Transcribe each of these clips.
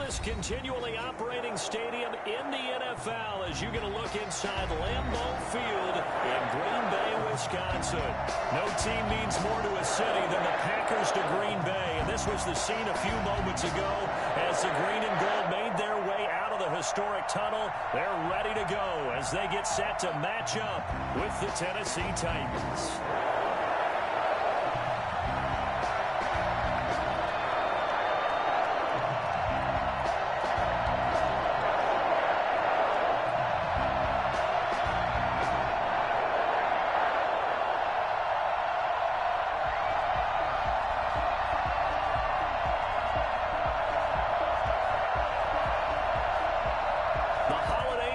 oldest continually operating stadium in the NFL as you get a look inside Lambeau Field in Green Bay, Wisconsin. No team means more to a city than the Packers to Green Bay, and this was the scene a few moments ago as the green and gold made their way out of the historic tunnel. They're ready to go as they get set to match up with the Tennessee Titans.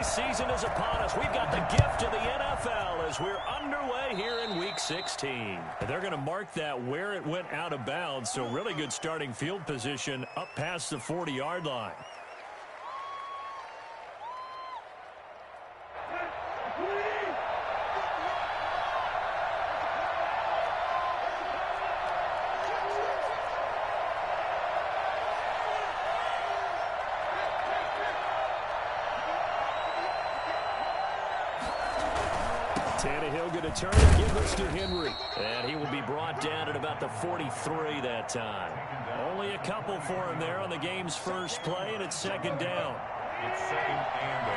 Season is upon us. We've got the gift of the NFL as we're underway here in Week 16. They're going to mark that where it went out of bounds, so really good starting field position up past the 40-yard line. Tannehill going to turn and give this to Henry. And he will be brought down at about the 43 that time. Only a couple for him there on the game's first play, and it's second down. It's second and 8.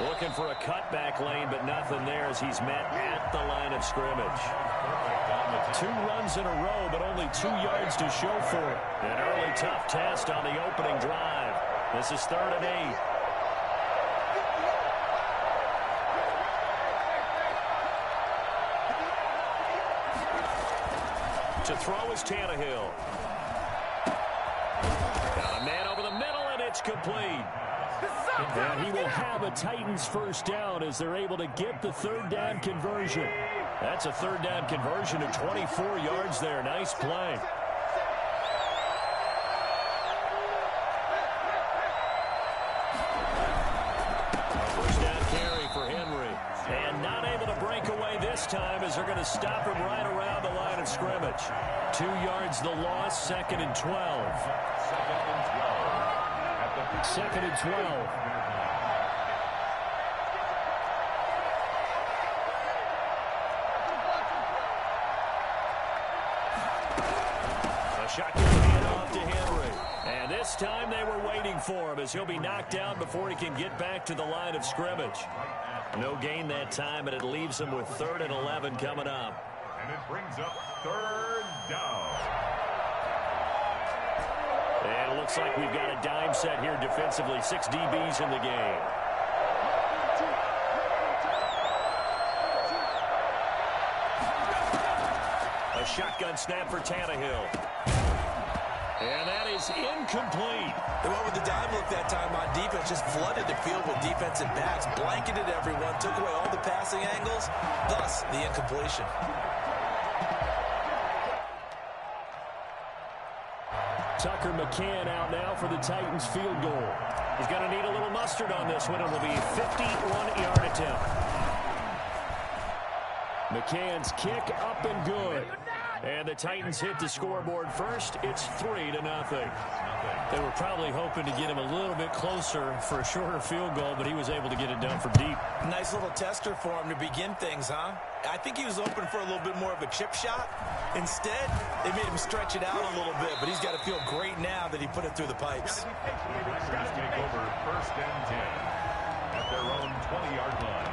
Looking for a cutback lane, but nothing there as he's met at the line of scrimmage. 2 runs in a row, but only 2 yards to show for it. An early tough test on the opening drive. This is 3rd and 8. To throw is Tannehill. Got a man over the middle, and it's complete. And he will have a Titans first down as they're able to get the 3rd down conversion. That's a 3rd down conversion of 24 yards there. Nice play. First down carry for Henry. And not able to break away this time as they're going to stop him right around the line of scrimmage. 2 yards the loss, 2nd and 12. 2nd and 12. A shotgun handoff to Henry. And this time they were waiting for him as he'll be knocked down before he can get back to the line of scrimmage. No gain that time, and it leaves him with 3rd and 11 coming up. And it brings up 3rd down. And it looks like we've got a dime set here defensively. 6 DBs in the game. A shotgun snap for Tannehill. And that is incomplete. They went with the dime look that time on defense. Just flooded the field with defensive backs. Blanketed everyone. Took away all the passing angles. Thus, the incompletion. Tucker McCann out now for the Titans field goal. He's going to need a little mustard on this one. It will be a 51-yard attempt. McCann's kick up and good. And the Titans hit the scoreboard first. It's 3-0. They were probably hoping to get him a little bit closer for a shorter field goal, but he was able to get it done from deep. Nice little tester for him to begin things, huh? I think he was open for a little bit more of a chip shot. Instead, they made him stretch it out a little bit, but he's got to feel great now that he put it through the pipes. Packers take over 1st and 10 at their own 20-yard line.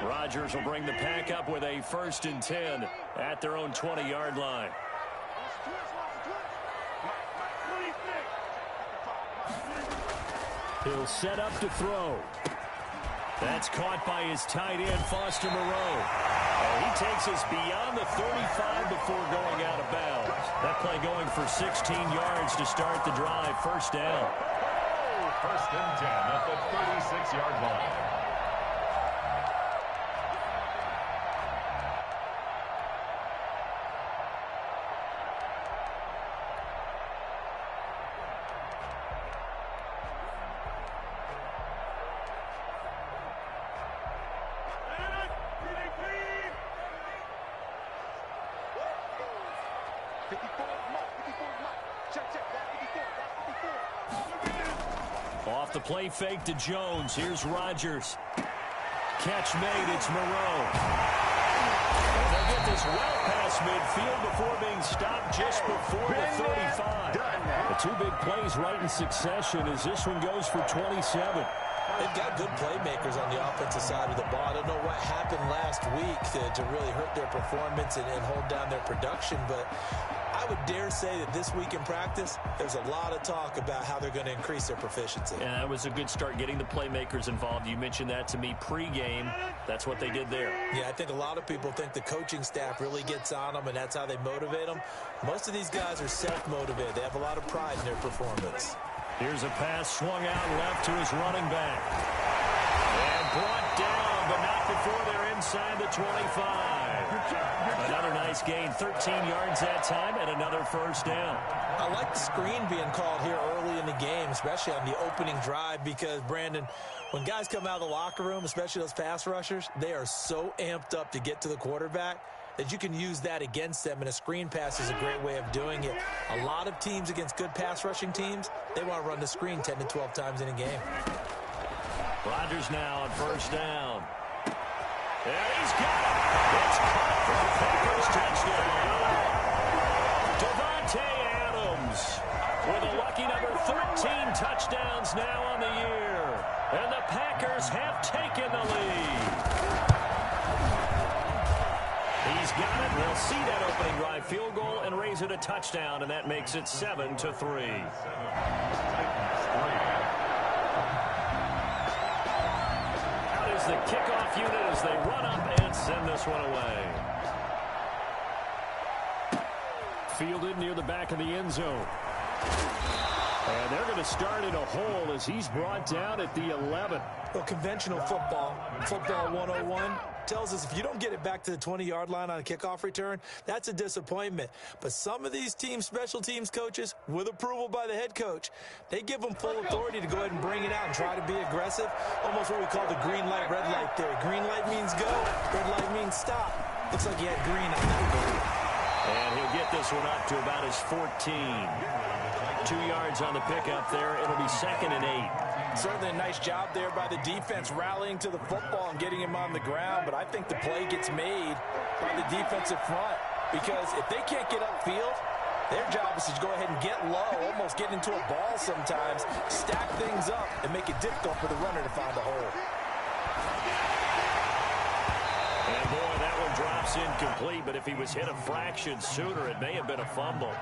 Rodgers will bring the pack up with a 1st and 10 at their own 20-yard line. He'll set up to throw. That's caught by his tight end, Foster Moreau. And he takes us beyond the 35 before going out of bounds. That play going for 16 yards to start the drive. 1st down. 1st and 10 at the 36-yard line. Off the play fake to Jones. Here's Rodgers. Catch made. It's Moreau. And they'll get this well past midfield before being stopped just before the 35. The 2 big plays right in succession as this one goes for 27. They've got good playmakers on the offensive side of the ball. I don't know what happened last week to really hurt their performance and hold down their production, but I would dare say that this week in practice, there's a lot of talk about how they're going to increase their proficiency. And that was a good start, getting the playmakers involved. You mentioned that to me pregame. That's what they did there. Yeah, I think a lot of people think the coaching staff really gets on them, and that's how they motivate them. Most of these guys are self-motivated. They have a lot of pride in their performance. Here's a pass swung out left to his running back. And brought down, but not before they're inside the 25. Another nice gain, 13 yards that time, and another 1st down. I like the screen being called here early in the game, especially on the opening drive, because, Brandon, when guys come out of the locker room, especially those pass rushers, they are so amped up to get to the quarterback that you can use that against them, and a screen pass is a great way of doing it. A lot of teams against good pass rushing teams, they want to run the screen 10 to 12 times in a game. Rodgers now on 1st down. And he's got it. It's caught for the Packers touchdown. Davante Adams with a lucky number 13 touchdowns now on the year. And the Packers have taken the lead. He's got it. They'll see that opening drive field goal and raise it a touchdown, and that makes it 7-3. Out is the kickoff unit as they run up and send this one away. Fielded near the back of the end zone. And they're going to start in a hole as he's brought down at the 11. Well, conventional football 101, tells us if you don't get it back to the 20-yard line on a kickoff return, that's a disappointment. But some of these team special teams coaches, with approval by the head coach, they give them full authority to go ahead and bring it out and try to be aggressive. Almost what we call the green light, red light theory. Green light means go, red light means stop. Looks like he had green on that. And he'll get this one up to about his 14. 2 yards on the pickup there. It'll be 2nd and 8. Certainly a nice job there by the defense rallying to the football and getting him on the ground, but I think the play gets made by the defensive front because if they can't get upfield, their job is to go ahead and get low, almost get into a ball sometimes, stack things up, and make it difficult for the runner to find a hole. And boy, that one drops incomplete, but if he was hit a fraction sooner, it may have been a fumble.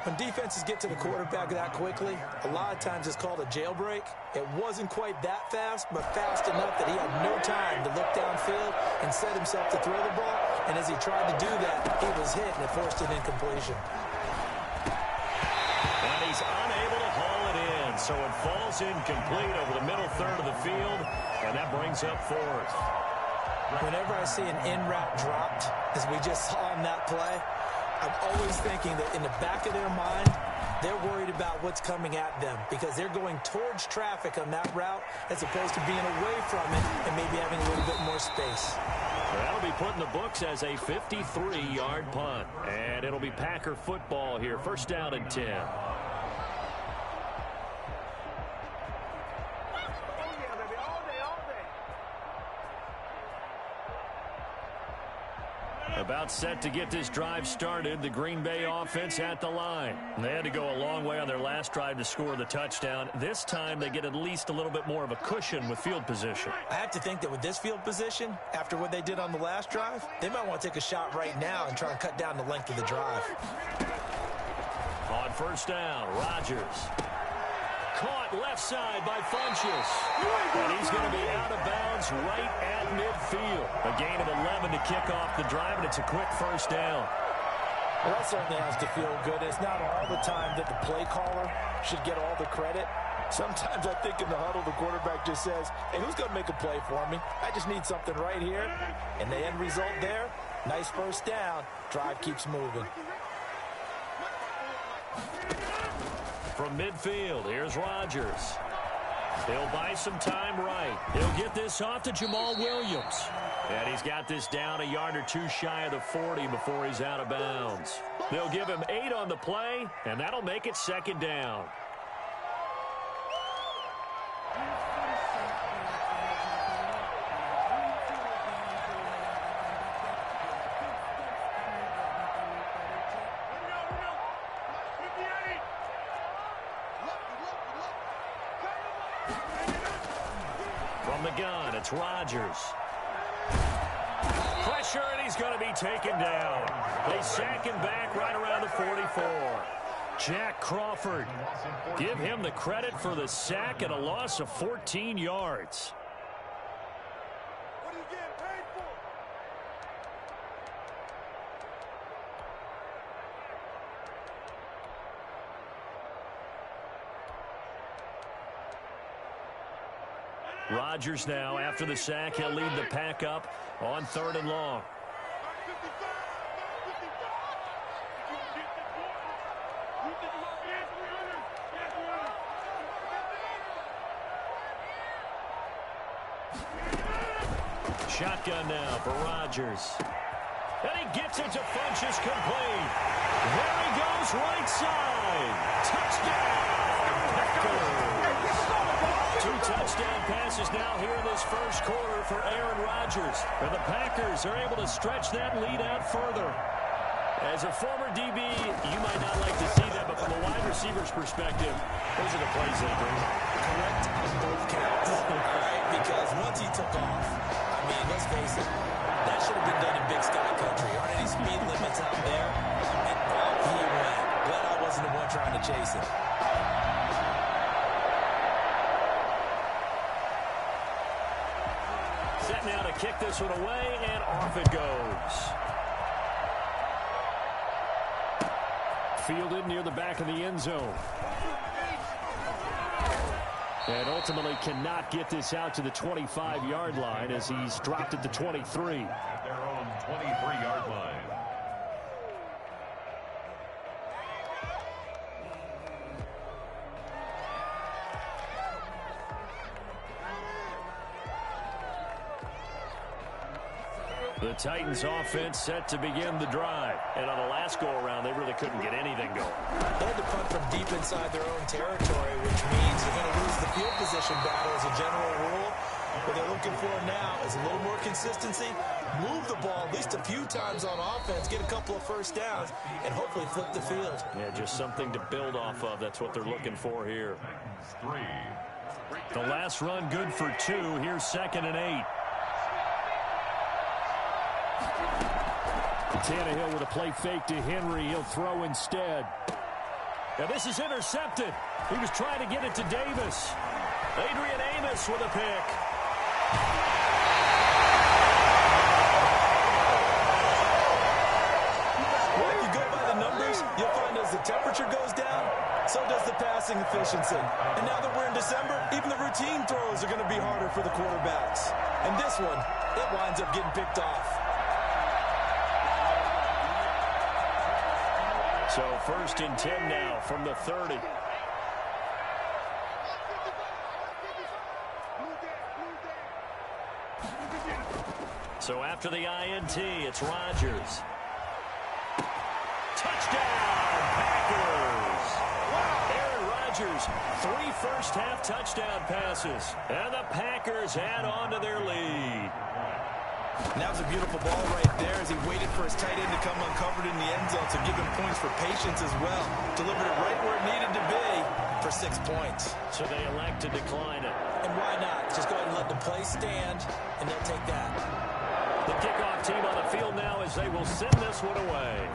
When defenses get to the quarterback that quickly, a lot of times it's called a jailbreak. It wasn't quite that fast, but fast enough that he had no time to look downfield and set himself to throw the ball. And as he tried to do that, he was hit and it forced an incompletion. And he's unable to haul it in, so it falls incomplete over the middle third of the field, and that brings up 4th. Whenever I see an in-route dropped, as we just saw on that play, I'm always thinking that in the back of their mind, they're worried about what's coming at them because they're going towards traffic on that route as opposed to being away from it and maybe having a little bit more space. That'll be put in the books as a 53-yard punt. And it'll be Packer football here. 1st down and 10. About set to get this drive started, the Green Bay offense at the line. They had to go a long way on their last drive to score the touchdown. This time they get at least a little bit more of a cushion with field position. I have to think that with this field position, after what they did on the last drive, they might want to take a shot right now and try and cut down the length of the drive. On first down, Rodgers. Caught left side by Funchess. And he's going to be out of bounds right at midfield. A gain of 11 to kick off the drive, and it's a quick first down. Well, that certainly has to feel good. It's not all the time that the play caller should get all the credit. Sometimes I think in the huddle, the quarterback just says, hey, who's going to make a play for me? I just need something right here. And the end result there, nice first down. Drive keeps moving. From midfield, here's Rodgers. He'll buy some time right. He'll get this off to Jamal Williams. And he's got this down a yard or two shy of the 40 before he's out of bounds. They'll give him 8 on the play, and that'll make it second down. From the gun, it's Rodgers. Pressure, and he's going to be taken down. They sack him back right around the 44. Jack Crawford. Give him the credit for the sack and a loss of 14 yards. What are you getting paid for? Rodgers now, after the sack, he'll lead the pack up on 3rd and long. Shotgun now for Rodgers. And he gets it to Funchess complete. There he goes, right side. Touchdown, Packers. 2 touchdown passes now here in this first quarter for Aaron Rodgers. And the Packers are able to stretch that lead out further. As a former DB, you might not like to see that, but from a wide receiver's perspective, those are the plays they bring. Correct on both counts. All right, because once he took off, I mean, let's face it, that should have been done in Big Sky Country. Aren't any speed limits out there? And out he went. Glad I wasn't the one trying to chase him. Set now to kick this one away, and off it goes. Fielded near the back of the end zone. And ultimately cannot get this out to the 25-yard line as he's dropped at the 23. At their own 23-yard line. The Titans offense set to begin the drive. And on the last go-around, they really couldn't get anything going. They had to punt from deep inside their own territory, which means you're going to lose the field position battle as a general rule. What they're looking for now is a little more consistency, move the ball at least a few times on offense, get a couple of first downs, and hopefully flip the field. Yeah, just something to build off of. That's what they're looking for here. 3. The last run good for 2. Here's 2nd and 8. Tannehill with a play fake to Henry. He'll throw instead. Now this is intercepted. He was trying to get it to Davis. Adrian Amos with a pick. Well, if you go by the numbers, you'll find as the temperature goes down, so does the passing efficiency. And now that we're in December, even the routine throws are going to be harder for the quarterbacks. And this one, it winds up getting picked off. So 1st and 10 now from the 30. So after the INT, it's Rodgers. Touchdown, Packers! Aaron Rodgers, 3 first-half touchdown passes. And the Packers add on to their lead. And that was a beautiful ball right there as he waited for his tight end to come uncovered in the end zone, so give him points for patience as well. Delivered it right where it needed to be for 6 points. So they elect to decline it. And why not? Just go ahead and let the play stand, and they'll take that. The kickoff team on the field now as they will send this one away.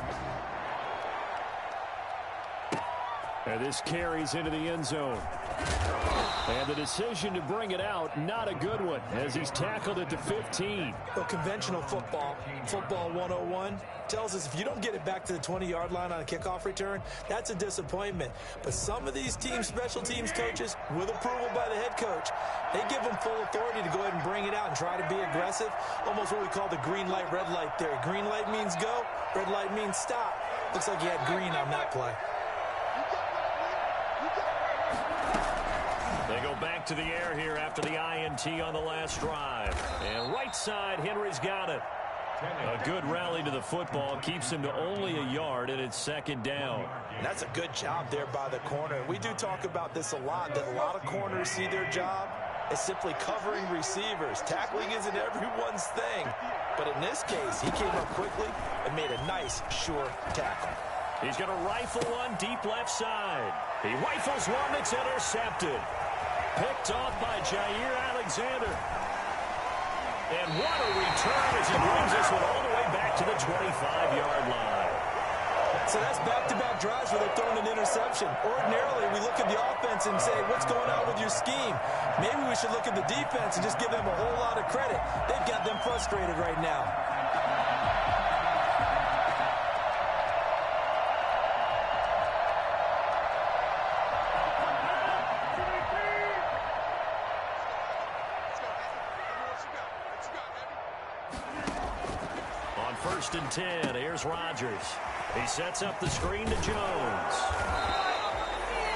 And this carries into the end zone. And the decision to bring it out, not a good one, as he's tackled at the 15. Well, conventional football 101, tells us if you don't get it back to the 20-yard line on a kickoff return, that's a disappointment. But some of these special teams coaches, with approval by the head coach, they give them full authority to go ahead and bring it out and try to be aggressive, almost what we call the green light, red light theory. Green light means go, red light means stop. Looks like you had green on that play. They go back to the air here after the INT on the last drive. And right side, Henry's got it. A good rally to the football keeps him to only a yard, and it's second down. And that's a good job there by the corner. We do talk about this a lot, that a lot of corners see their job as simply covering receivers. Tackling isn't everyone's thing. But in this case, he came up quickly and made a nice, sure tackle. He's going to rifle one deep left side. He rifles one that's intercepted. Picked off by Jair Alexander. And what a return as he brings this one all the way back to the 25-yard line. So that's back-to-back drives where they're throwing an interception. Ordinarily, we look at the offense and say, what's going on with your scheme? Maybe we should look at the defense and just give them a whole lot of credit. They've got them frustrated right now. First and 10, here's Rodgers. He sets up the screen to Jones.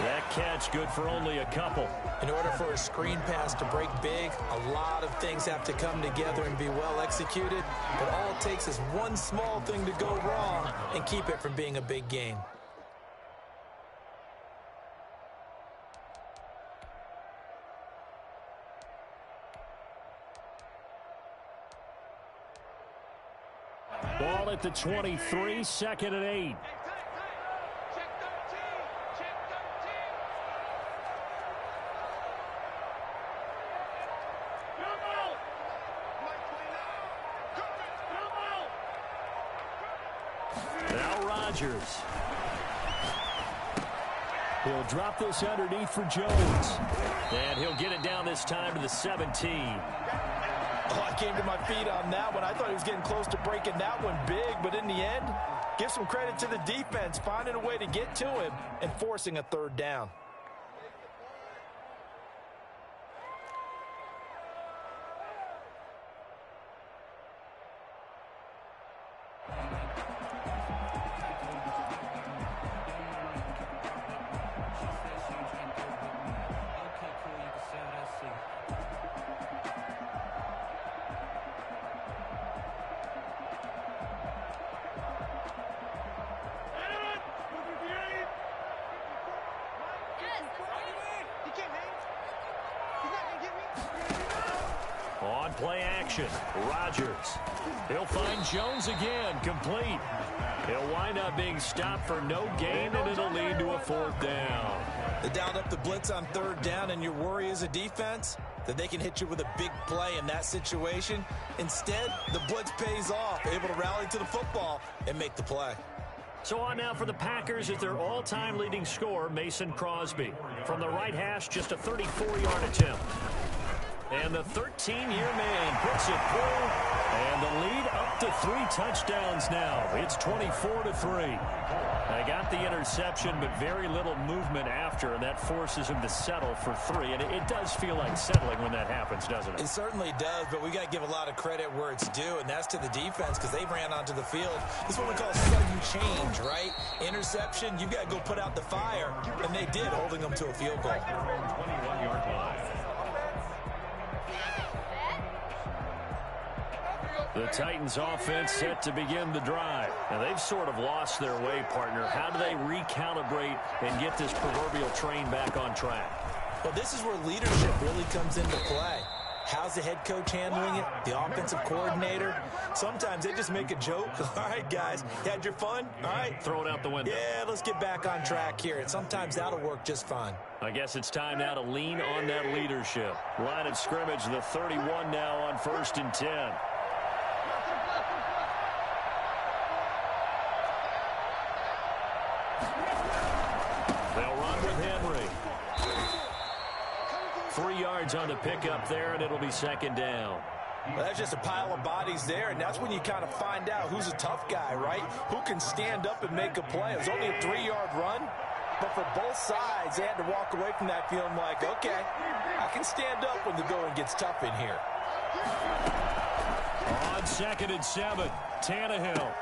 That catch good for only a couple. In order for a screen pass to break big, a lot of things have to come together and be well executed. But all it takes is one small thing to go wrong and keep it from being a big gain. Ball at the 23, second and 8. Now Rodgers. He'll drop this underneath for Jones. And he'll get it down this time to the 17. Oh, I came to my feet on that one. I thought he was getting close to breaking that one big, but in the end, give some credit to the defense, finding a way to get to him and forcing a third down. On play action, Rodgers. He'll find Jones again, complete. He'll wind up being stopped for no gain, and it'll lead to a fourth down. They dialed up the blitz on third down, and your worry as a defense that they can hit you with a big play in that situation. Instead, the blitz pays off, able to rally to the football and make the play. So on now for the Packers is their all-time leading scorer, Mason Crosby. From the right hash, just a 34-yard attempt. And the 13-year man puts it through, and the lead up to 3 touchdowns now. It's 24-3. They got the interception, but very little movement after, and that forces him to settle for 3. And it does feel like settling when that happens, doesn't it? It certainly does, but we got to give a lot of credit where it's due, and that's to the defense because they ran onto the field. This is what we call sudden change, right? Interception, you've got to go put out the fire, and they did, holding them to a field goal. 21-yard line. The Titans offense set to begin the drive. Now they've sort of lost their way, partner. How do they recalibrate and get this proverbial train back on track? Well, this is where leadership really comes into play. How's the head coach handling it? The offensive coordinator? Sometimes they just make a joke. All right, guys, you had your fun? All right. Throw it out the window. Yeah, let's get back on track here. And sometimes that'll work just fine. I guess it's time now to lean on that leadership. Line of scrimmage, the 31 now on 1st and 10. They'll run with Henry. 3 yards on the pickup there, and it'll be 2nd down. Well, that's just a pile of bodies there, and that's when you kind of find out who's a tough guy, right? Who can stand up and make a play. It was only a 3-yard run, but for both sides, they had to walk away from that feeling like, okay, I can stand up when the going gets tough in here. On 2nd and 7, Tannehill.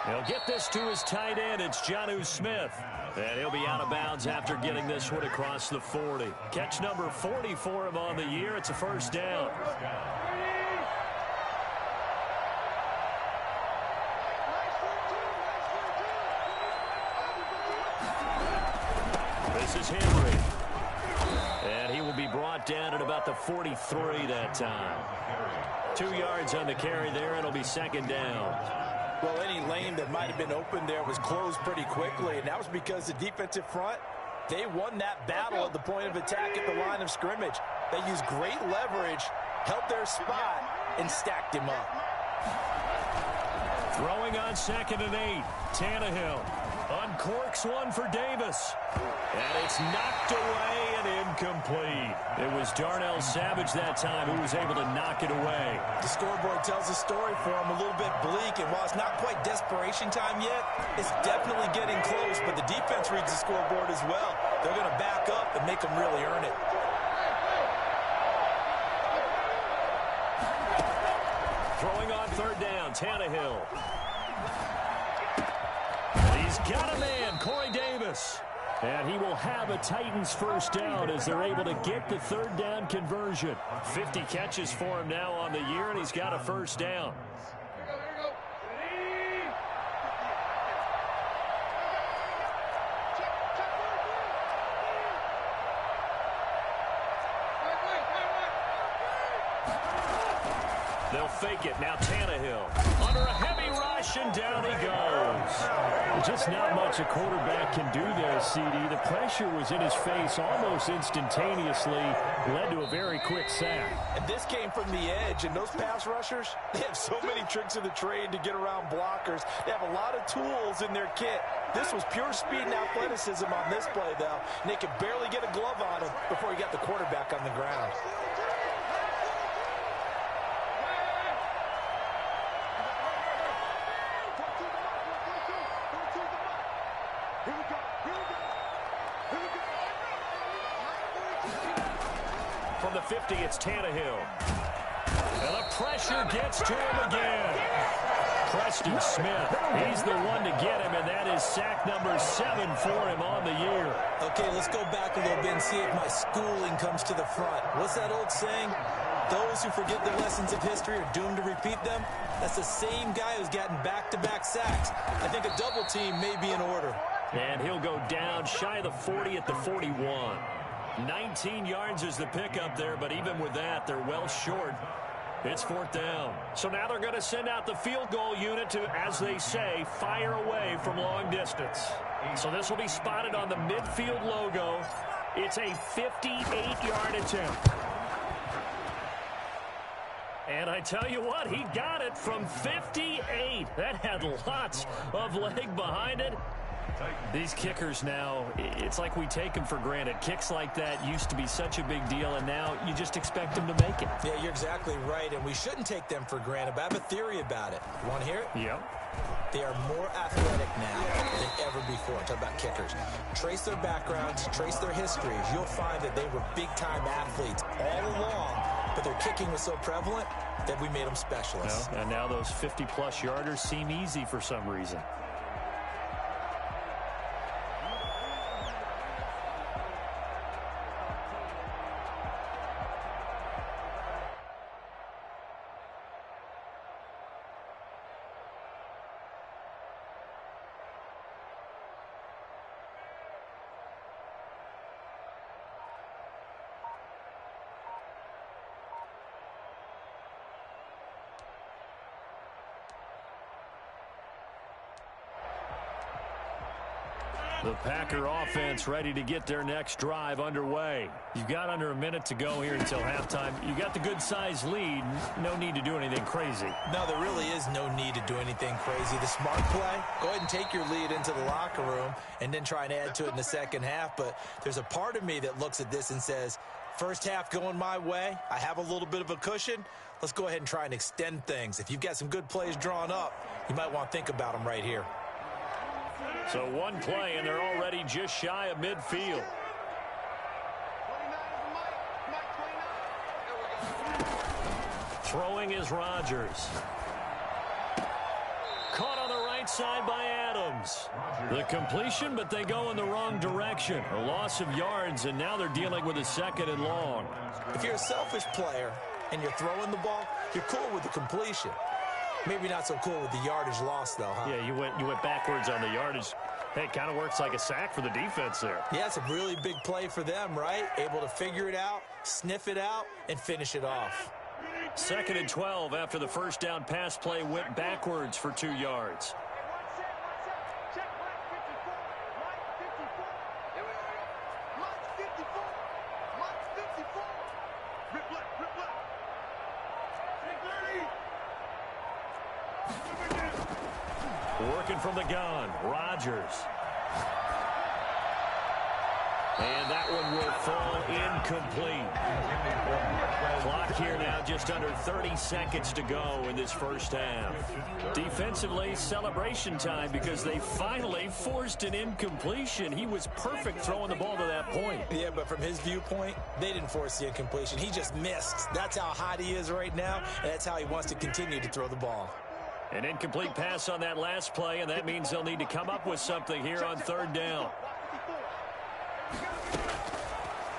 He'll get this to his tight end. It's Jonnu Smith. And he'll be out of bounds after getting this one across the 40. Catch number 40 for him on the year. It's a 1st down. This is Henry. And he will be brought down at about the 43 that time. 2 yards on the carry there. It'll be 2nd down. Well, any lane that might have been open there was closed pretty quickly, and that was because the defensive front, they won that battle at the point of attack at the line of scrimmage. They used great leverage, held their spot, and stacked him up. Throwing on 2nd and 8, Tannehill uncorks one for Davis. And it's knocked away and incomplete. It was Darnell Savage that time who was able to knock it away. The scoreboard tells the story for him, a little bit bleak, and while it's not quite desperation time yet, it's definitely getting close, but the defense reads the scoreboard as well. They're going to back up and make them really earn it. Throwing on 3rd down, Tannehill. He's got a man, Corey Davis. And he will have a Titans 1st down as they're able to get the 3rd down conversion. 50 catches for him now on the year, and he's got a 1st down. They'll fake it. Now Tannehill under a heavy rush, and down he goes. Just not much a quarterback can do there, CD. The pressure was in his face almost instantaneously, led to a very quick sack. And this came from the edge, and those pass rushers, they have so many tricks of the trade to get around blockers. They have a lot of tools in their kit. This was pure speed and athleticism on this play, though, and they could barely get a glove on him before he got the quarterback on the ground. From the 50, it's Tannehill. And the pressure gets to him again. Preston Smith, he's the one to get him, and that is sack number 7 for him on the year. Okay, let's go back a little bit and see if my schooling comes to the front. What's that old saying? Those who forget the lessons of history are doomed to repeat them. That's the same guy who's gotten back-to-back sacks. I think a double team may be in order. And he'll go down shy of the 40 at the 41. 19 yards is the pickup there, but even with that, they're well short. It's 4th down. So now they're going to send out the field goal unit to, as they say, fire away from long distance. So this will be spotted on the midfield logo. It's a 58-yard attempt. And I tell you what, he got it from 58. That had lots of leg behind it. These kickers now, it's like we take them for granted. Kicks like that used to be such a big deal, and now you just expect them to make it. Yeah, you're exactly right, and we shouldn't take them for granted, but I have a theory about it. You want to hear it? Yep. They are more athletic now than ever before. Talk about kickers. Trace their backgrounds, trace their histories. You'll find that they were big-time athletes all along, but their kicking was so prevalent that we made them specialists. And now those 50-plus yarders seem easy for some reason. The Packer offense ready to get their next drive underway. You've got under a minute to go here until halftime. You got the good-sized lead. No need to do anything crazy. No, there really is no need to do anything crazy. The smart play, go ahead and take your lead into the locker room and then try and add to it in the second half. But there's a part of me that looks at this and says, first half going my way, I have a little bit of a cushion. Let's go ahead and try and extend things. If you've got some good plays drawn up, you might want to think about them right here. So one play, and they're already just shy of midfield. Throwing is Rodgers. Caught on the right side by Adams. The completion, but they go in the wrong direction. A loss of yards, and now they're dealing with a 2nd and long. If you're a selfish player and you're throwing the ball, you're cool with the completion. Maybe not so cool with the yardage loss, though, huh? Yeah, you went backwards on the yardage. Hey, it kind of works like a sack for the defense there. Yeah, it's a really big play for them, right? Able to figure it out, sniff it out, and finish it off. 2nd and 12 after the first down pass play went backwards for 2 yards. Working from the gun, Rodgers. And that one will fall incomplete. Clock here now just under 30 seconds to go in this first half. Defensively, celebration time because they finally forced an incompletion. He was perfect throwing the ball to that point. Yeah, but from his viewpoint, they didn't force the incompletion. He just missed. That's how hot he is right now, and that's how he wants to continue to throw the ball. An incomplete pass on that last play, and that means they'll need to come up with something here on 3rd down.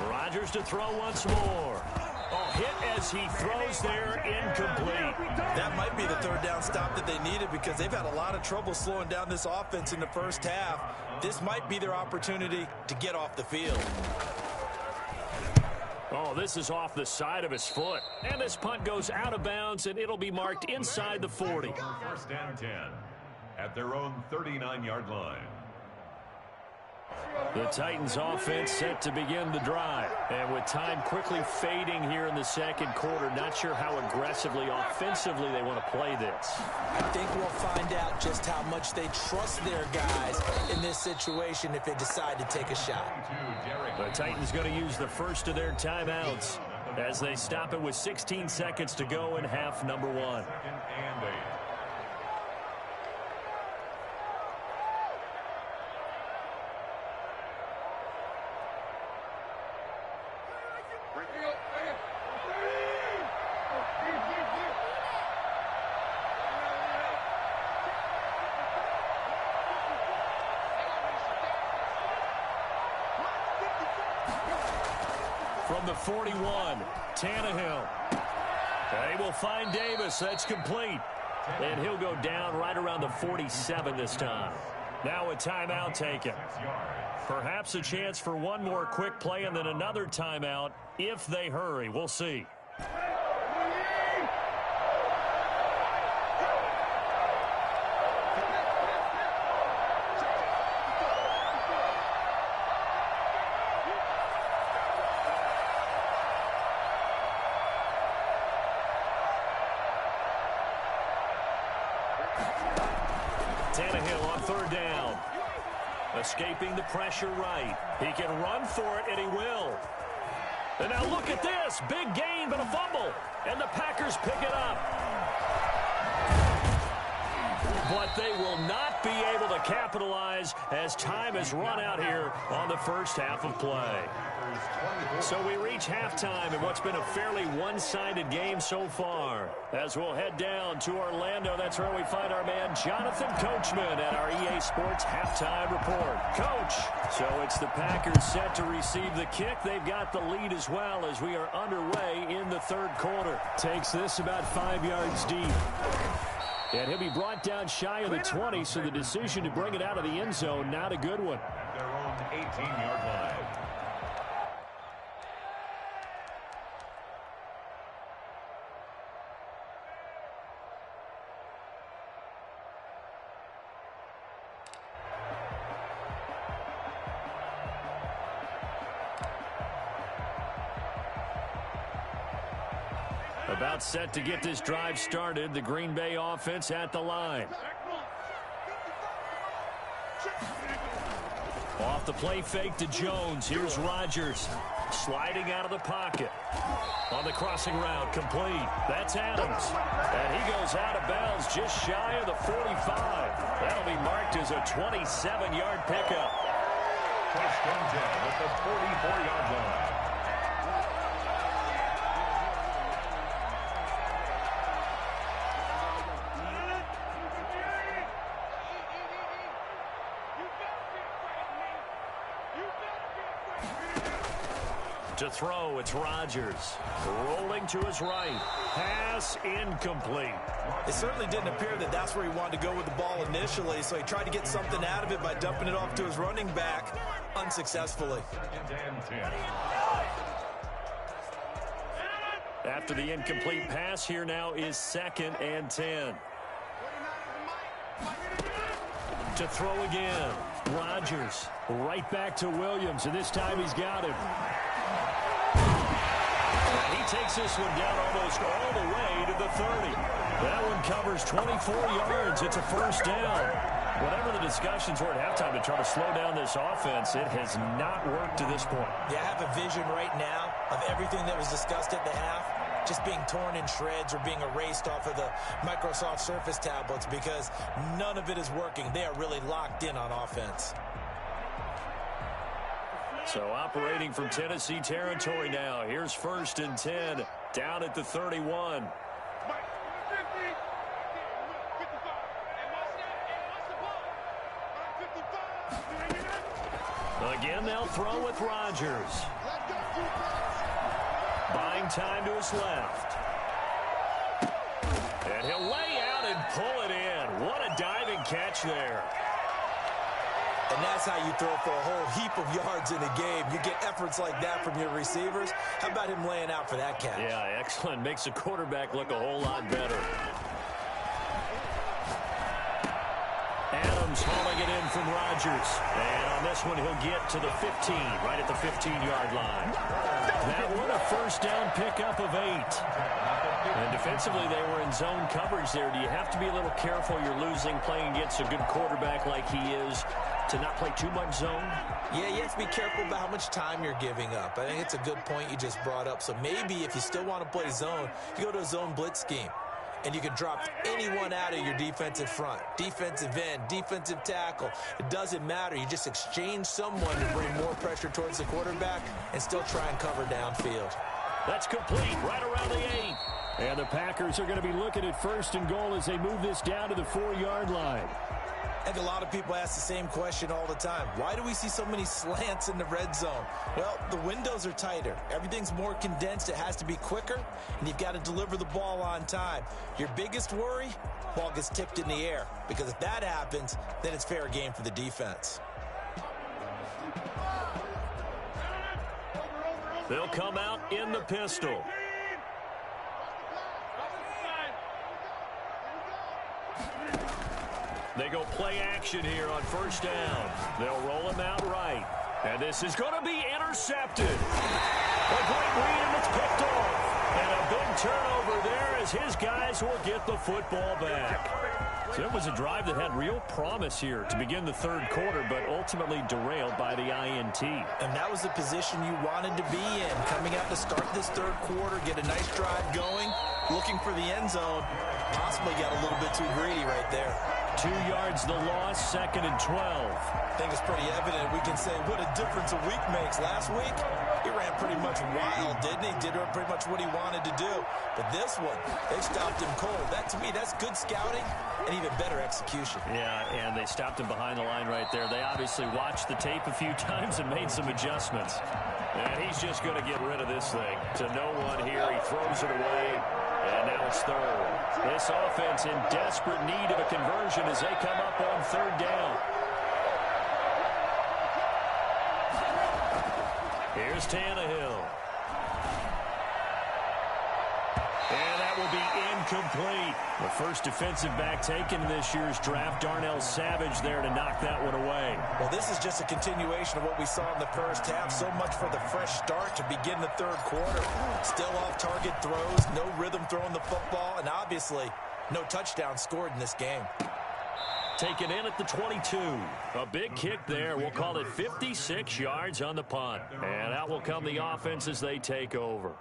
Rodgers to throw once more. Oh, hit as he throws there, incomplete. That might be the 3rd down stop that they needed because they've had a lot of trouble slowing down this offense in the first half. This might be their opportunity to get off the field. Oh, this is off the side of his foot. And this punt goes out of bounds, and it'll be marked inside the 40. 1st and 10 at their own 39-yard line. The Titans offense set to begin the drive. And with time quickly fading here in the 2nd quarter, not sure how aggressively, offensively they want to play this. I think we'll find out just how much they trust their guys in this situation if they decide to take a shot. The Titans going to use the first of their timeouts as they stop it with 16 seconds to go in half number 1. 2nd and 8. From the 41, Tannehill. They will find Davis. That's complete. And he'll go down right around the 47 this time. Now a timeout taken. Perhaps a chance for one more quick play and then another timeout if they hurry. We'll see. Tannehill on 3rd down. Escaping the pressure right. He can run for it, and he will. And now look at this. Big gain, but a fumble. And the Packers pick it up. But they will not be able to capitalize as time has run out here on the first half of play. So we reach halftime in what's been a fairly one-sided game so far. As we'll head down to Orlando, that's where we find our man Jonathan Coachman at our EA Sports Halftime Report. Coach, so it's the Packers set to receive the kick. They've got the lead as well as we are underway in the 3rd quarter. Takes this about 5 yards deep. And he'll be brought down shy of the 20, so the decision to bring it out of the end zone, not a good one. Their own 18-yard line. About set to get this drive started. The Green Bay offense at the line. Off the play fake to Jones. Here's Rodgers sliding out of the pocket. On the crossing route, complete. That's Adams. And he goes out of bounds just shy of the 45. That'll be marked as a 27-yard pickup. First and 10 at the 44-yard line. To throw, it's Rodgers. Rolling to his right. Pass incomplete. It certainly didn't appear that that's where he wanted to go with the ball initially, so he tried to get something out of it by dumping it off to his running back unsuccessfully. After the incomplete pass, here now is 2nd and 10. To throw again. Rodgers right back to Williams, and this time he's got him. And he takes this one down almost all the way to the 30. That one covers 24 yards. It's a first down. Whatever the discussions were at halftime to try to slow down this offense, it has not worked to this point. Yeah, I have a vision right now of everything that was discussed at the half just being torn in shreds or being erased off of the Microsoft Surface tablets because none of it is working. They are really locked in on offense. So operating from Tennessee territory now. Here's 1st and 10 down at the 31. Again, they'll throw with Rodgers. Buying time to his left. And he'll lay out and pull it in. What a diving catch there. And that's how you throw for a whole heap of yards in a game. You get efforts like that from your receivers. How about him laying out for that catch? Yeah, excellent. Makes the quarterback look a whole lot better. Adams hauling it in from Rodgers. And on this one, he'll get to the 15, right at the 15-yard line. That one, a first down pickup of 8. And defensively, they were in zone coverage there. Do you have to be a little careful? You're losing playing against a good quarterback like he is to not play too much zone? Yeah, you have to be careful about how much time you're giving up. I think it's a good point you just brought up. So maybe if you still want to play zone, you go to a zone blitz scheme. And you can drop anyone out of your defensive front. Defensive end, defensive tackle. It doesn't matter. You just exchange someone to bring more pressure towards the quarterback and still try and cover downfield. That's complete right around the 8. And the Packers are going to be looking at 1st and goal as they move this down to the 4-yard line. I think a lot of people ask the same question all the time. Why do we see so many slants in the red zone? Well, the windows are tighter. Everything's more condensed. It has to be quicker, and you've got to deliver the ball on time. Your biggest worry? Ball gets tipped in the air, because if that happens, then it's fair game for the defense. They'll come out in the pistol. They go play action here on 1st down. They'll roll him out right. And this is going to be intercepted. A great read, and it's picked off. And a big turnover there as his guys will get the football back. So it was a drive that had real promise here to begin the 3rd quarter, but ultimately derailed by the INT. And that was the position you wanted to be in. Coming out to start this 3rd quarter, get a nice drive going, looking for the end zone. Possibly got a little bit too greedy right there. 2 yards the loss, 2nd and 12. I think it's pretty evident. We can say what a difference a week makes. Last week, he ran pretty much wild, didn't he? Did pretty much what he wanted to do. But this one, they stopped him cold. That, to me, that's good scouting and even better execution. Yeah, and they stopped him behind the line right there. They obviously watched the tape a few times and made some adjustments. And he's just going to get rid of this thing. To no one here. He throws it away. And now it's 3rd. This offense in desperate need of a conversion as they come up on 3rd down. Here's Tannehill. And that will be incomplete. The first defensive back taken in this year's draft, Darnell Savage, there to knock that one away. Well, this is just a continuation of what we saw in the first half. So much for the fresh start to begin the third quarter. Still off-target throws, no rhythm throwing the football, and obviously no touchdown scored in this game. Taken in at the 22. A big kick there. We'll call it 56 yards on the punt. And out will come the offense as they take over.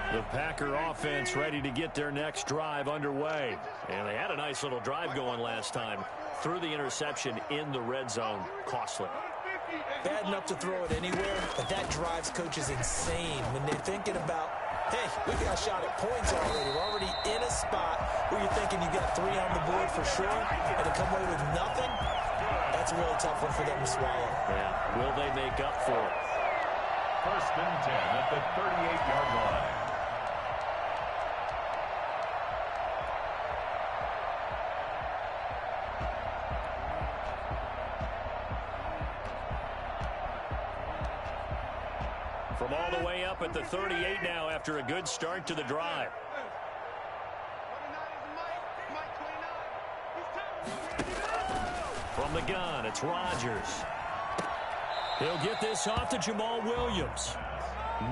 The Packer offense ready to get their next drive underway. And they had a nice little drive going last time. Threw the interception in the red zone. Costly. Bad enough to throw it anywhere, but that drives coaches insane when they're thinking about, hey, we got a shot at points already. We're already in a spot where you're thinking you got 3 on the board for sure, and to come away with nothing, that's a really tough one for them to swallow. Yeah. Will they make up for it? First and 10 at the 38-yard line. From all the way up at the 38 now after a good start to the drive. From the gun, it's Rodgers. He'll get this off to Jamal Williams.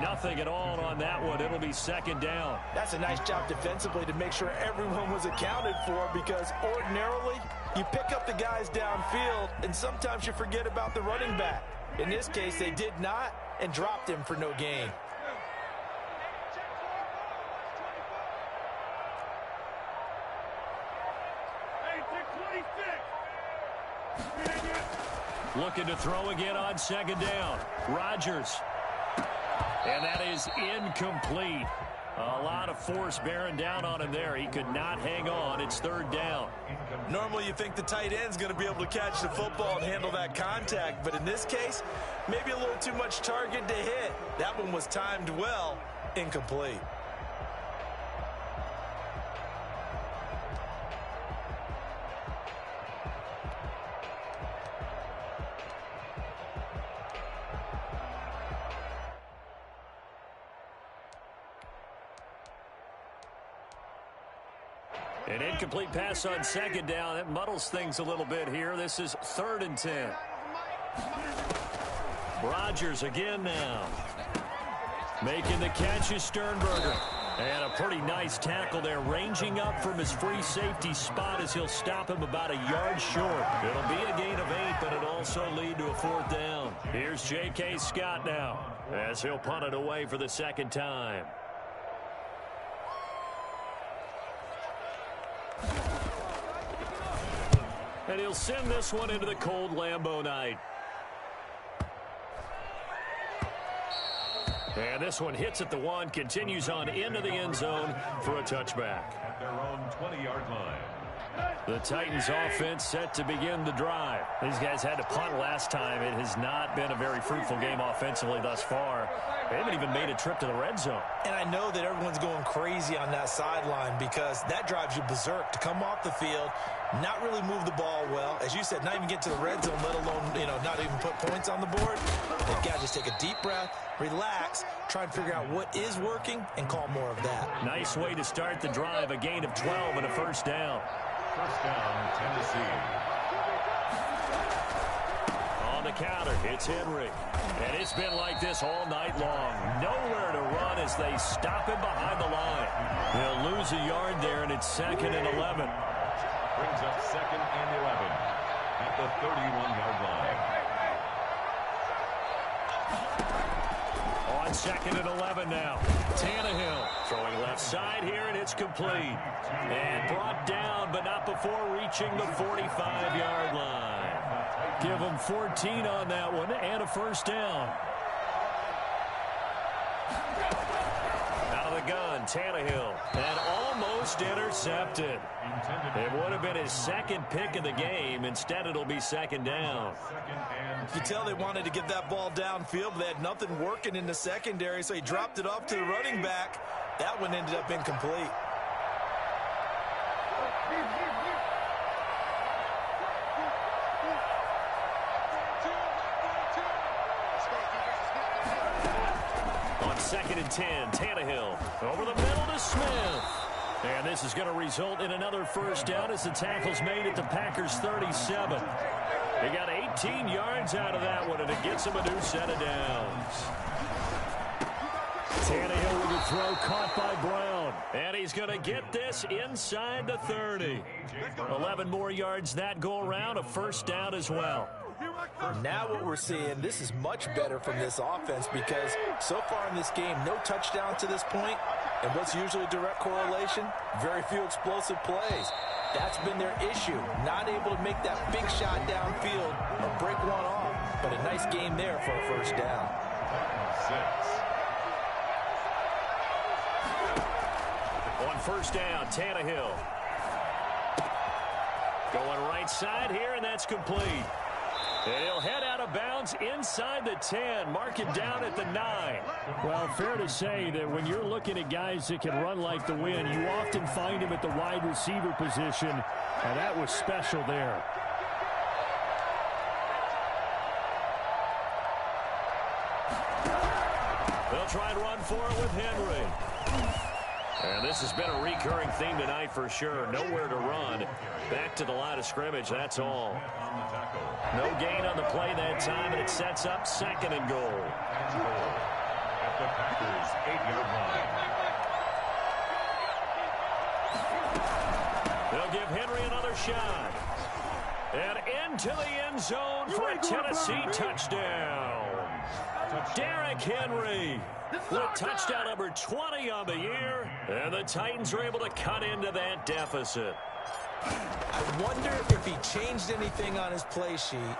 Nothing at all on that one. It'll be second down. That's a nice job defensively to make sure everyone was accounted for, because ordinarily you pick up the guys downfield and sometimes you forget about the running back. In this case, they did not and dropped him for no gain. Looking to throw again on second down. Rodgers. And that is incomplete. A lot of force bearing down on him there. He could not hang on. It's third down. Normally you think the tight end's going to be able to catch the football and handle that contact, but in this case, maybe a little too much target to hit. That one was timed well. Incomplete. An incomplete pass on second down. It muddles things a little bit here. This is third and 10. Rodgers again now. Making the catch is Sternberger. And a pretty nice tackle there, ranging up from his free safety spot as he'll stop him about a yard short. It'll be a gain of 8, but it'll also lead to a fourth down. Here's J.K. Scott now as he'll punt it away for the second time. And he'll send this one into the cold Lambeau night. And this one hits at the 1, continues on into the end zone for a touchback. At their own 20-yard line. The Titans offense set to begin the drive. These guys had to punt last time. It has not been a very fruitful game offensively thus far. They haven't even made a trip to the red zone. And I know that everyone's going crazy on that sideline because that drives you berserk to come off the field, not really move the ball well. As you said, not even get to the red zone, let alone, not even put points on the board. They've got to just take a deep breath, relax, try and figure out what is working, and call more of that. Nice way to start the drive, a gain of 12 and a first down. First down, Tennessee. On the counter, it's Henry. And it's been like this all night long. Nowhere to run as they stop him behind the line. They'll lose a yard there, and it's second and 11. Brings up second and 11 at the 31-yard line. On second and 11 now. Tannehill throwing left side here, and it's complete. And brought down, but not before reaching the 45-yard line. Give them 14 on that one, and a first down. Out of the gun, Tannehill. And almost almost intercepted. It would have been his second pick of the game. Instead, it'll be second down. You can tell they wanted to get that ball downfield, but they had nothing working in the secondary, so he dropped it off to the running back. That one ended up incomplete. On 2nd and 10, Tannehill over the middle to Smith. And this is going to result in another first down as the tackle's made at the Packers' 37. He got 18 yards out of that one, and it gets him a new set of downs. Tannehill with a throw caught by Brown. And he's going to get this inside the 30. 11 more yards that go around, a first down as well. Now what we're seeing, this is much better from this offense because so far in this game, no touchdown to this point. And what's usually a direct correlation? Very few explosive plays. That's been their issue. Not able to make that big shot downfield or break one off. But a nice game there for a first down. 6. On first down, Tannehill. Going right side here, and that's complete. And he'll head out of bounds inside the 10, mark it down at the 9. Well, fair to say that when you're looking at guys that can run like the wind, you often find him at the wide receiver position, and that was special there. They'll try and run for it with Henry. And this has been a recurring theme tonight for sure. Nowhere to run. Back to the line of scrimmage, that's all. No gain on the play that time, and it sets up 2nd and goal. At the Packers' 8-yard line. They'll give Henry another shot. And into the end zone for a Tennessee touchdown. Derrick Henry with touchdown number 20 on the year, and the Titans are able to cut into that deficit. I wonder if he changed anything on his play sheet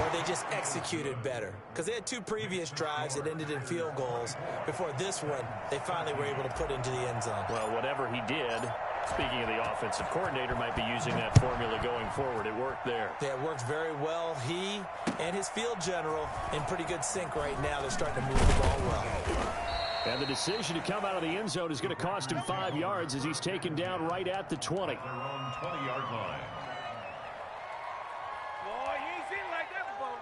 or they just executed better. Because they had 2 previous drives that ended in field goals. Before this one, they finally were able to put into the end zone. Well, whatever he did, speaking of the offensive coordinator, might be using that formula going forward. It worked there. Yeah, it worked very well. He and his field general in pretty good sync right now. They're starting to move the ball well. And the decision to come out of the end zone is going to cost him 5 yards as he's taken down right at the 20. Their own 20-yard line. Boy, you ain't seen it like that before.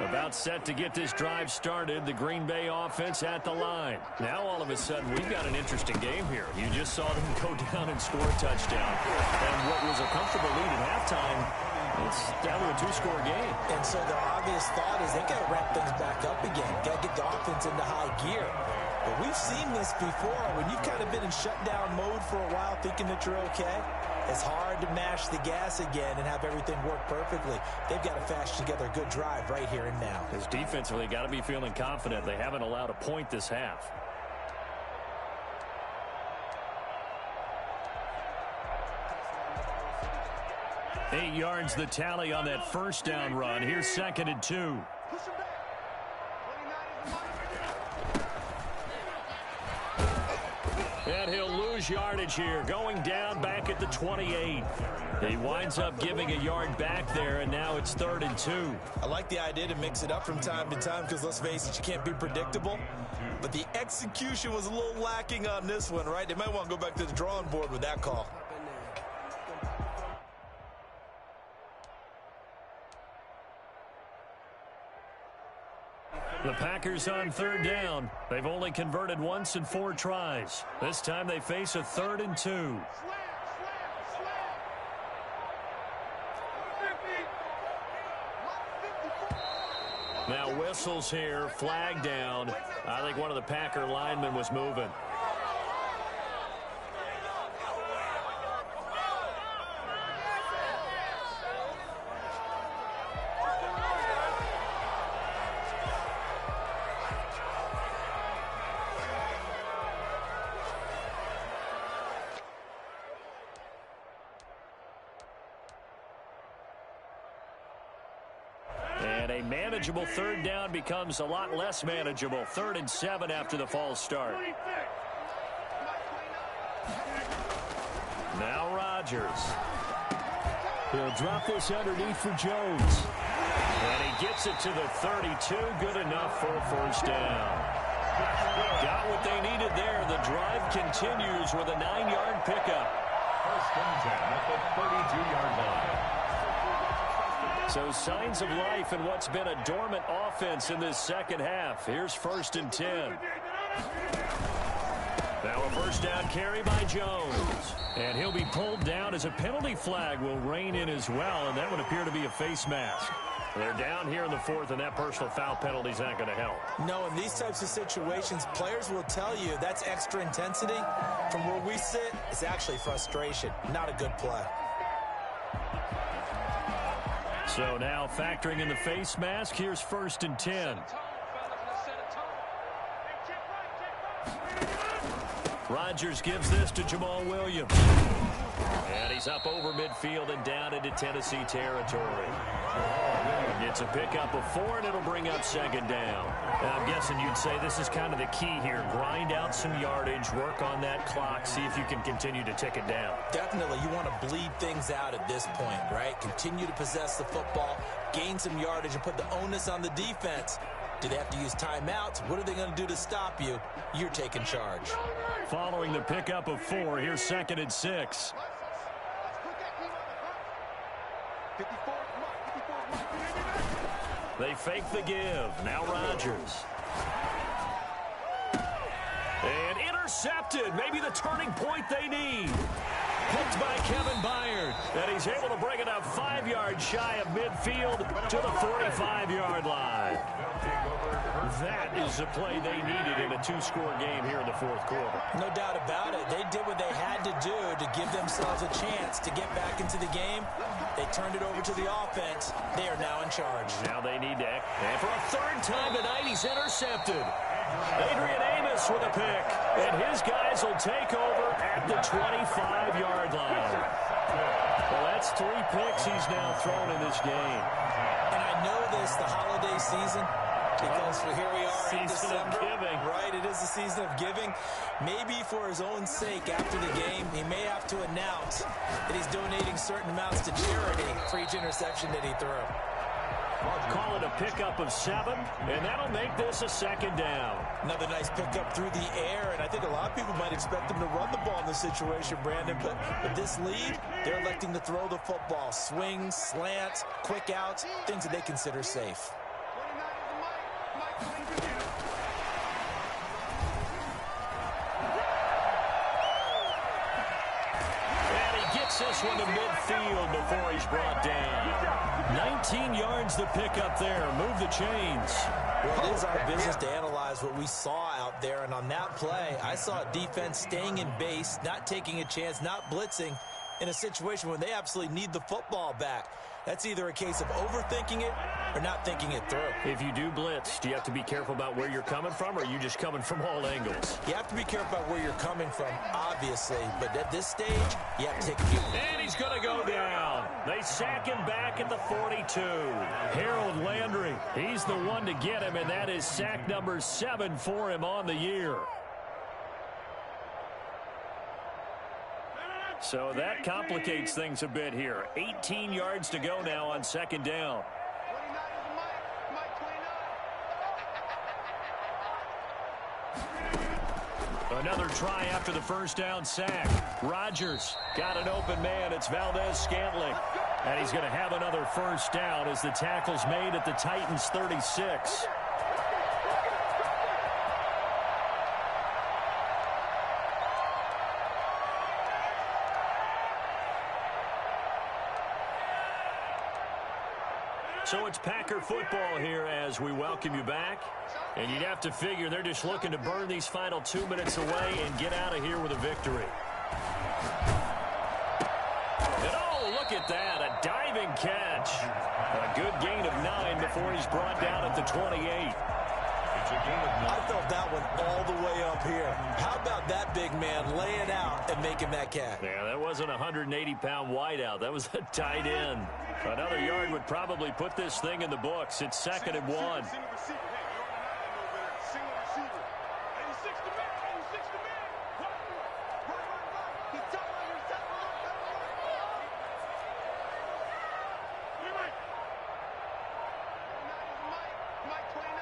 About set to get this drive started, the Green Bay offense at the line. Now all of a sudden we've got an interesting game here. You just saw them go down and score a touchdown. And what was a comfortable lead at halftime, it's down to a 2-score game. And so the obvious thought is they got to ramp things back up again. Got to get the offense into high gear. But we've seen this before. When you've kind of been in shutdown mode for a while thinking that you're okay, it's hard to mash the gas again and have everything work perfectly. They've got to fashion together a good drive right here and now. Because defensively, got to be feeling confident. They haven't allowed a point this half. Eight yards the tally on that first down run. Here's 2nd and 2. And he'll lose yardage here, going down back at the 28. He winds up giving a yard back there, and now it's 3rd and 2. I like the idea to mix it up from time to time because, let's face it, you can't be predictable. But the execution was a little lacking on this one, right? They might want to go back to the drawing board with that call. The Packers on 3rd down. They've only converted once in 4 tries. This time they face a 3rd and 2. Now whistles here, flag down. I think one of the Packer linemen was moving. A manageable third down becomes a lot less manageable. 3rd and 7 after the false start. Now Rodgers. He'll drop this underneath for Jones. And he gets it to the 32. Good enough for a first down. Got what they needed there. The drive continues with a 9-yard pickup. 1st and 10 at the 32-yard line. So signs of life in what's been a dormant offense in this second half. Here's 1st and 10. Now a first down carry by Jones. And he'll be pulled down as a penalty flag will rein in as well, and that would appear to be a face mask. They're down here in the 4th, and that personal foul penalty is not going to help. No, in these types of situations, players will tell you that's extra intensity. From where we sit, it's actually frustration. Not a good play. So now factoring in the face mask, here's 1st and 10. Rodgers gives this to Jamal Williams. And he's up over midfield and down into Tennessee territory. It's a pickup of 4, and it'll bring up 2nd down. Now, I'm guessing you'd say this is kind of the key here. Grind out some yardage, work on that clock, see if you can continue to tick it down. Definitely, you want to bleed things out at this point, right? Continue to possess the football, gain some yardage, and put the onus on the defense. Do they have to use timeouts? What are they going to do to stop you? You're taking charge. Following the pickup of 4, here's 2nd and 6. They fake the give. Now Rodgers. And intercepted. Maybe the turning point they need. Picked by Kevin Byard. And he's able to bring it up 5 yards shy of midfield to the 45-yard line. That is the play they needed in a 2-score game here in the 4th quarter. No doubt about it. They did what they had to do to give themselves a chance to get back into the game. They turned it over to the offense. They are now in charge. Now they need to act. And for a 3rd time tonight, he's intercepted. Adrian Amos with a pick. And his guys will take over at the 25-yard line. Well, that's 3 picks he's now thrown in this game. And I know this, the holiday season, because here we are in Season of December. giving. Right, it is the season of giving. Maybe for his own sake after the game, he may have to announce that he's donating certain amounts to charity for each interception that he threw. Call it a pickup of 7, and that'll make this a 2nd down. Another nice pickup through the air, and I think a lot of people might expect him to run the ball in this situation, Brandon, but with this lead, they're electing to throw the football. Swings, slants, quick outs, things that they consider safe. This one to midfield before he's brought down. 19 yards to pick up there. Move the chains. Well, it is our business to analyze what we saw out there, and on that play, I saw a defense staying in base, not taking a chance, not blitzing, in a situation when they absolutely need the football back. That's either a case of overthinking it or not thinking it through. If you do blitz, do you have to be careful about where you're coming from, or are you just coming from all angles? You have to be careful about where you're coming from, obviously, but at this stage, you have to take a few. And he's going to go down. They sack him back at the 42. Harold Landry, he's the one to get him, and that is sack number 7 for him on the year. So that complicates things a bit here. 18 yards to go now on 2nd down. Another try after the first down sack. Rodgers got an open man. It's Valdez-Scantling. And he's going to have another first down as the tackle's made at the Titans' 36. So it's Packer football here as we welcome you back. And you'd have to figure they're just looking to burn these final 2 minutes away and get out of here with a victory. And oh, look at that, a diving catch. A good gain of 9 before he's brought down at the 28. It's a gain of 9. I felt that one all the way up here. How about that big man laying out and making that catch? Yeah, that wasn't a 180-pound wideout. That was a tight end. Another yard would probably put this thing in the books. It's 2nd and 1. Single receiver. Hey, you don't know that. Single receiver. 86 to man. 86 to man. Right. He's talking. He's talking. Right. Mike 29.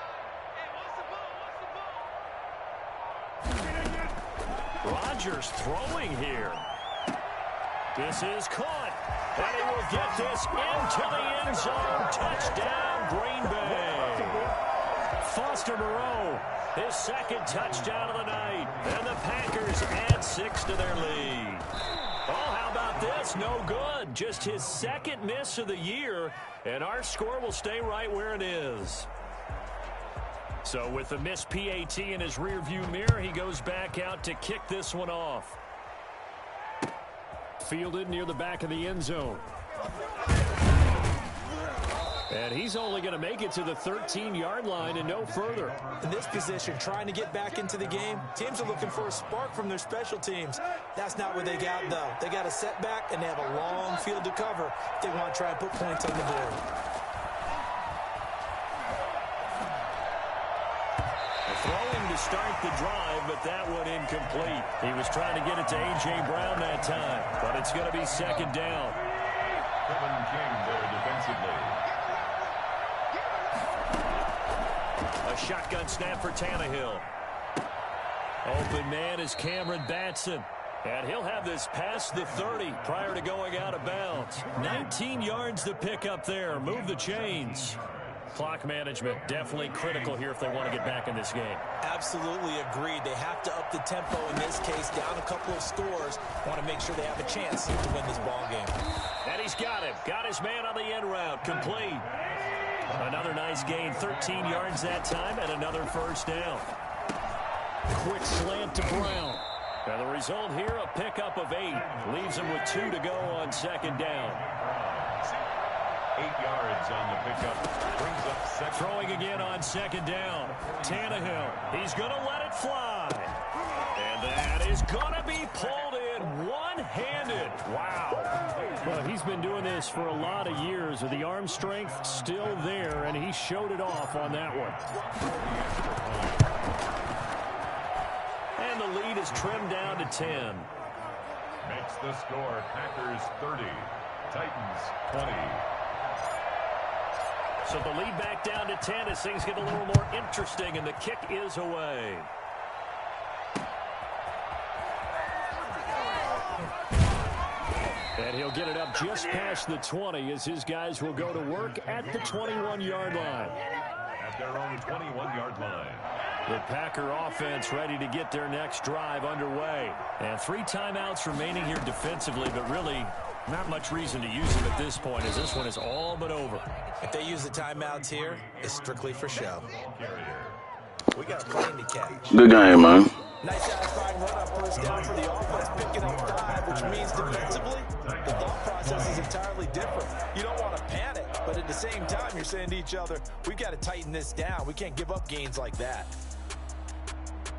Hey, what's the ball? Rodgers throwing here. This is caught. And he will get this into the end zone. Touchdown, Green Bay. Foster Moreau, his 2nd touchdown of the night. And the Packers add 6 to their lead. Oh, how about this? No good. Just his 2nd miss of the year. And our score will stay right where it is. So with the missed PAT in his rearview mirror, he goes back out to kick this one off. Fielded near the back of the end zone. And he's only going to make it to the 13-yard line and no further. In this position, trying to get back into the game, teams are looking for a spark from their special teams. That's not what they got, though. They got a setback, and they have a long field to cover if they want to try and put points on the board. Throwing to start the drive, but that one incomplete. He was trying to get it to A.J. Brown that time, but it's going to be 2nd down. Kevin King there defensively. A shotgun snap for Tannehill. Open man is Cameron Batson. And he'll have this past the 30 prior to going out of bounds. 19 yards to pick up there. Move the chains. Clock management definitely critical here if they want to get back in this game. Absolutely agreed. They have to up the tempo in this case, down a couple of scores. Want to make sure they have a chance to win this ball game. And he's got him. Got his man on the end route. Complete. Another nice gain. 13 yards that time and another 1st down. Quick slant to Brown. And the result here, a pickup of 8. Leaves him with 2 to go on 2nd down. 8 yards on the pickup. Brings up 2nd. Throwing again on 2nd down. Tannehill. He's going to let it fly. And that is going to be pulled in one-handed. Wow. Well, he's been doing this for a lot of years with the arm strength still there, and he showed it off on that one. And the lead is trimmed down to 10. Makes the score Packers 30, Titans 20. So the lead back down to 10 as things get a little more interesting, and the kick is away. And he'll get it up just past the 20 as his guys will go to work at the 21-yard line. At their own 21-yard line. The Packer offense ready to get their next drive underway. And 3 timeouts remaining here defensively, but really not much reason to use them at this point as this one is all but over. If they use the timeouts here, it's strictly for show. We got a plane to catch. Good game, man. Nice satisfying run up 1st down for the offense, picking up 5, which means defensively, the thought process is entirely different. You don't want to panic, but at the same time, you're saying to each other, we've got to tighten this down. We can't give up gains like that.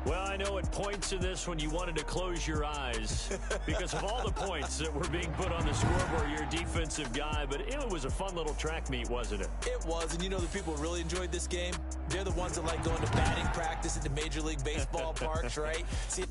Well, I know at points in this when you wanted to close your eyes because of all the points that were being put on the scoreboard. You're a defensive guy, but it was a fun little track meet, wasn't it? It was, and you know the people who really enjoyed this game? They're the ones that like going to batting practice at the Major League Baseball parks, right? See